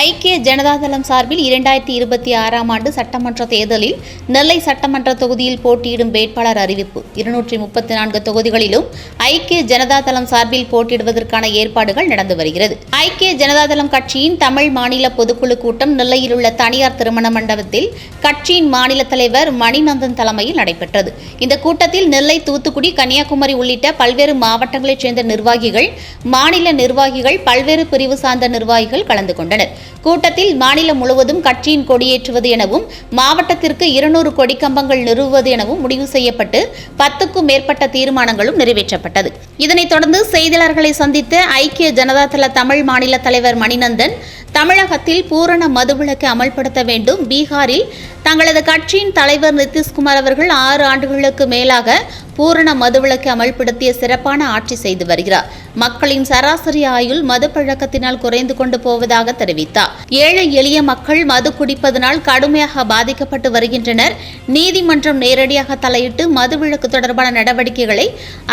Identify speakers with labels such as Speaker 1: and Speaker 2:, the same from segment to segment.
Speaker 1: ஐக்கிய ஜனதாதளம் சார்பில் 2026ஆம் ஆண்டு சட்டமன்ற தேர்தலில் நெல்லை சட்டமன்ற தொகுதியில் போட்டியிடும் வேட்பாளர் அறிவிப்பு. 234 தொகுதிகளிலும் ஐக்கிய ஜனதாதளம் சார்பில் போட்டியிடுவதற்கான ஏற்பாடுகள் நடந்து வருகிறது. ஐக்கிய ஜனதாதளம் கட்சியின் தமிழ் மாநில பொதுக்குழு கூட்டம் நெல்லையில் உள்ள தனியார் திருமண மண்டபத்தில் கட்சியின் மாநில தலைவர் மணிநந்தன் தலைமையில் நடைபெற்றது. இந்த கூட்டத்தில் நெல்லை, தூத்துக்குடி, கன்னியாகுமரி உள்ளிட்ட பல்வேறு மாவட்டங்களைச் சேர்ந்த நிர்வாகிகள், மாநில நிர்வாகிகள், பல்வேறு பிரிவு சார்ந்த நிர்வாகிகள் கலந்து கொண்டனர். கூட்டத்தில் மாநிலம் முழுவதும் கட்சியின் கொடியேற்றுவது எனவும் மாவட்டத்திற்கு 200 கொடிக்கம்பங்கள் நிறுவுவது எனவும் முடிவு செய்யப்பட்டு 10க்கும் மேற்பட்ட தீர்மானங்களும் நிறைவேற்றப்பட்டது. இதனைத் தொடர்ந்து செய்தியாளர்களை சந்தித்த ஐக்கிய ஜனதாதள தமிழ் மாநில தலைவர் மணிநந்தன், தமிழகத்தில் பூரண மதுவிலக்கு அமல்படுத்த வேண்டும். பீகாரில் தங்களது கட்சியின் தலைவர் நிதிஷ்குமார் அவர்கள் 6 ஆண்டுகளுக்கு மேலாக பூரண மதுவிலக்கு அமல்படுத்திய சிறப்பான ஆட்சி செய்து வருகிறார். மக்களின் சராசரி ஆயுள் மது பழக்கத்தினால் குறைந்து கொண்டு போவதாக தெரிவித்தார். ஏழை எளிய மக்கள் மது குடிப்பதனால் கடுமையாக பாதிக்கப்பட்டு வருகின்றனர். நீதிமன்றம் நேரடியாக தலையிட்டு மதுவிலக்கு தொடர்பான நடவடிக்கைகளை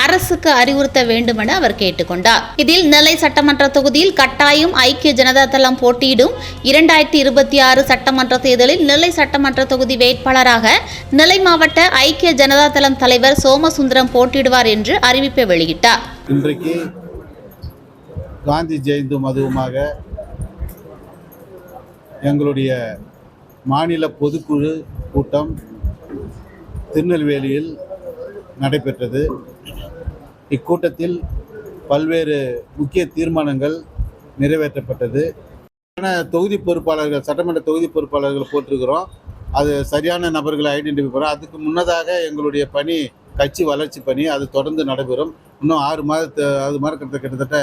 Speaker 1: அரசுக்கு அறிவுறுத்த வேண்டும் என அவர் கேட்டுக்கொண்டார். இதில் நெல்லை சட்டமன்ற தொகுதியில் கட்டாயம் ஐக்கிய ஜனதாதளம் போட்டியிடும். 2026 சட்டமன்ற தேர்தலில் நெல்லை சட்டமன்ற தொகுதி வேட்பாளராக நெல்லை மாவட்ட ஐக்கிய ஜனதாதளம் தலைவர் சோமசுந்தரம் போட்டியிடுவார் என்று அறிவிப்பை வெளியிட்டார்.
Speaker 2: இன்றைக்கு காந்தி ஜெயந்தி அதுவுமாக எங்களுடைய மாநில பொதுக்குழு கூட்டம் திருநெல்வேலியில் நடைபெற்றது. இக்கூட்டத்தில் பல்வேறு முக்கிய தீர்மானங்கள் நிறைவேற்றப்பட்டது. தொகுதி பொறுப்பாளர்கள், சட்டமன்ற தொகுதி பொறுப்பாளர்கள் போட்டிருக்கிறோம். அது சரியான நபர்களை ஐடென்டிஃபை பண்ணுறோம். அதுக்கு முன்னதாக எங்களுடைய பணி கட்சி வளர்ச்சி பணி அது தொடர்ந்து நடைபெறும். இன்னும் 6 மாதம் கிட்டத்தட்ட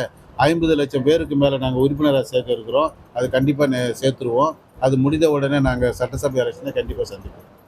Speaker 2: 50 லட்சம் பேருக்கு மேலே நாங்கள் உறுப்பினராக சேர்க்க இருக்கிறோம். அது கண்டிப்பாக சேர்த்துருவோம். அது முடிந்த உடனே நாங்கள் சட்டசபை எலெக்ஷனை கண்டிப்பாக சந்திப்போம்.